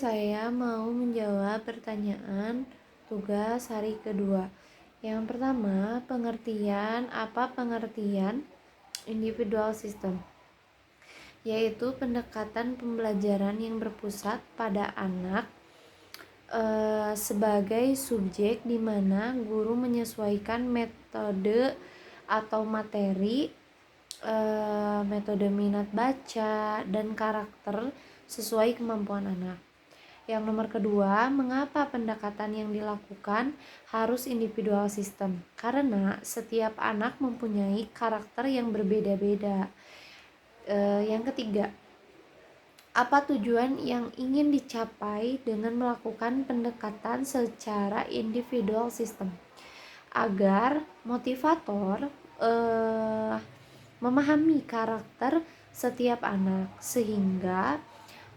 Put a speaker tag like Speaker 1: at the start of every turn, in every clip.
Speaker 1: saya mau menjawab pertanyaan tugas hari kedua. Yang pertama, apa pengertian individual system? Yaitu pendekatan pembelajaran yang berpusat pada anak sebagai subjek di mana guru menyesuaikan metode atau materi, metode minat baca dan karakter sesuai kemampuan anak. Yang nomor kedua, mengapa pendekatan yang dilakukan harus individual system? Karena setiap anak mempunyai karakter yang berbeda-beda. Yang ketiga, apa tujuan yang ingin dicapai dengan melakukan pendekatan secara individual system? Agar motivator memahami karakter setiap anak sehingga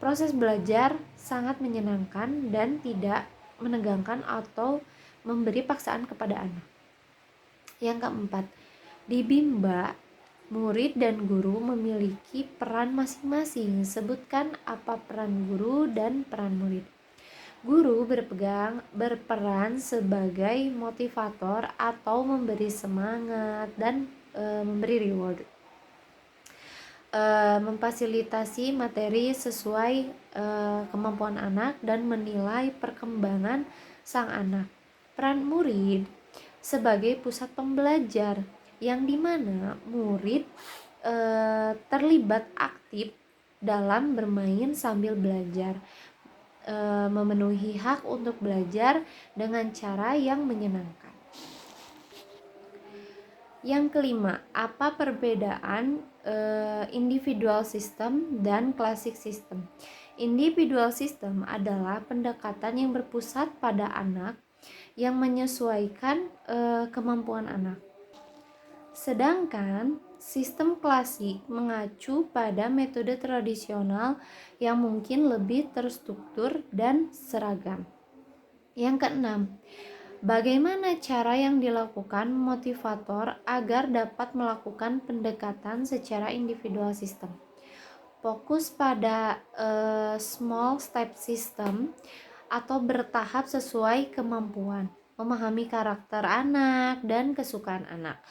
Speaker 1: proses belajar sangat menyenangkan dan tidak menegangkan atau memberi paksaan kepada anak. Yang keempat, di Bimba, murid dan guru memiliki peran masing-masing. Sebutkan apa peran guru dan peran murid. Guru berperan sebagai motivator atau memberi semangat dan memberi reward. Memfasilitasi materi sesuai kemampuan anak dan menilai perkembangan sang anak. Peran murid sebagai pusat pembelajar yang dimana murid terlibat aktif dalam bermain sambil belajar, memenuhi hak untuk belajar dengan cara yang menyenangkan. Yang kelima, apa perbedaan individual system dan classic system? Individual system adalah pendekatan yang berpusat pada anak yang menyesuaikan kemampuan anak. Sedangkan sistem klasik mengacu pada metode tradisional yang mungkin lebih terstruktur dan seragam. Yang keenam, bagaimana cara yang dilakukan motivator agar dapat melakukan pendekatan secara individual system? Fokus pada small step system atau bertahap sesuai kemampuan, memahami karakter anak dan kesukaan anak,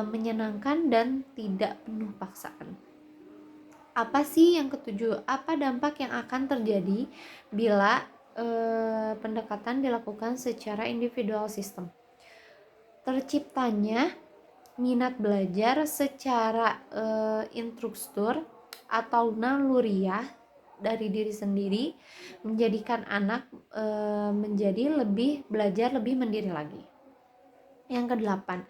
Speaker 1: menyenangkan dan tidak penuh paksaan. Apa sih yang ketujuh? Apa dampak yang akan terjadi bila pendekatan dilakukan secara individual system? Terciptanya minat belajar secara instruktur atau naluriah dari diri sendiri, menjadikan anak belajar lebih mandiri lagi. Yang kedelapan,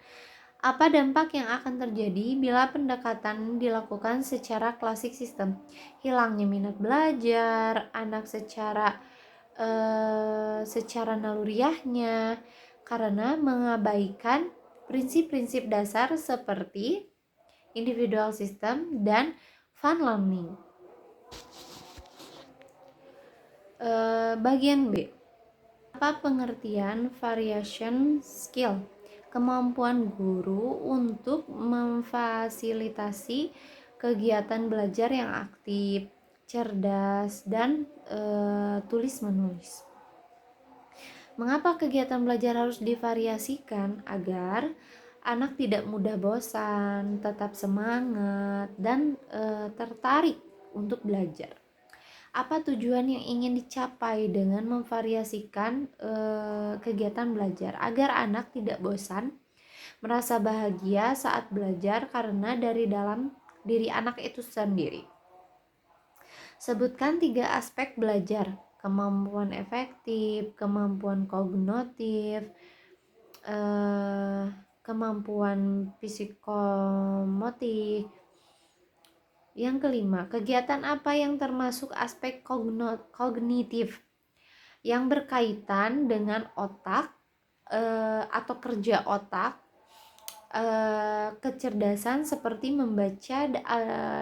Speaker 1: apa dampak yang akan terjadi bila pendekatan dilakukan secara klasik sistem? Hilangnya minat belajar anak secara naluriahnya karena mengabaikan prinsip-prinsip dasar seperti individual system dan fun learning. Bagian B, apa pengertian variation skill? Kemampuan guru untuk memfasilitasi kegiatan belajar yang aktif, cerdas, dan tulis-menulis. Mengapa kegiatan belajar harus divariasikan? Agar anak tidak mudah bosan, tetap semangat, dan tertarik untuk belajar. Apa tujuan yang ingin dicapai dengan memvariasikan kegiatan belajar? Agar anak tidak bosan, merasa bahagia saat belajar karena dari dalam diri anak itu sendiri. Sebutkan 3 aspek belajar: kemampuan efektif, kemampuan kognitif, kemampuan psikomotorik. Yang kelima, kegiatan apa yang termasuk aspek kognitif? Yang berkaitan dengan otak atau kerja otak, kecerdasan seperti membaca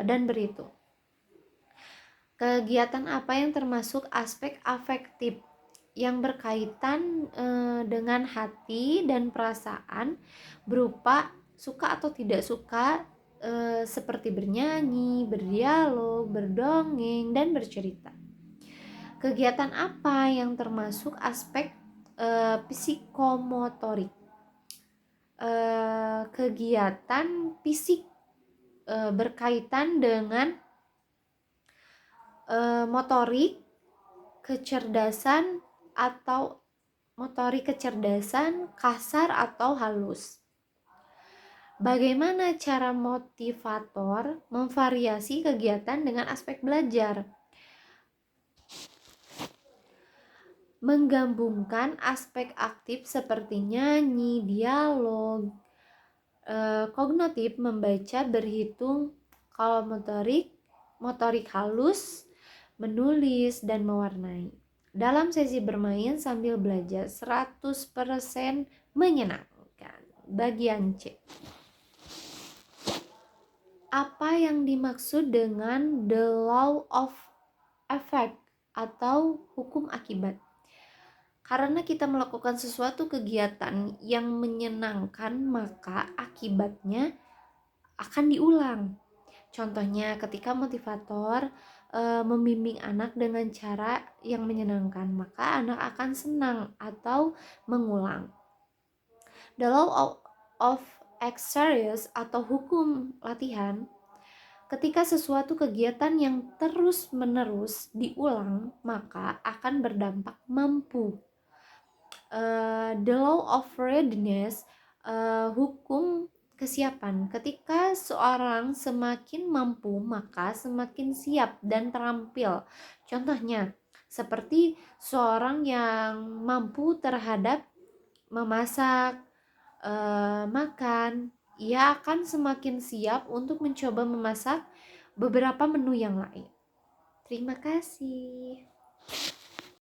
Speaker 1: dan berhitung. Kegiatan apa yang termasuk aspek afektif? Yang berkaitan dengan hati dan perasaan berupa suka atau tidak suka, seperti bernyanyi, berdialog, berdongeng, dan bercerita. Kegiatan apa yang termasuk aspek psikomotorik? Kegiatan fisik berkaitan dengan motorik, kecerdasan atau motorik kecerdasan kasar atau halus. Bagaimana cara motivator memvariasi kegiatan dengan aspek belajar? Menggabungkan aspek aktif seperti nyanyi, dialog, kognitif, membaca, berhitung. Kalau motorik halus, menulis dan mewarnai. Dalam sesi bermain sambil belajar 100% menyenangkan. Bagian C. Apa yang dimaksud dengan the law of effect atau hukum akibat? Karena kita melakukan sesuatu kegiatan yang menyenangkan, maka akibatnya akan diulang. Contohnya ketika motivator membimbing anak dengan cara yang menyenangkan, maka anak akan senang atau mengulang. The law of exercise atau hukum latihan, ketika sesuatu kegiatan yang terus-menerus diulang, maka akan berdampak mampu. The law of readiness, hukum kesiapan. Ketika seorang semakin mampu, maka semakin siap dan terampil. Contohnya, seperti seorang yang mampu terhadap memasak, makan, ia akan semakin siap untuk mencoba memasak beberapa menu yang lain. Terima kasih.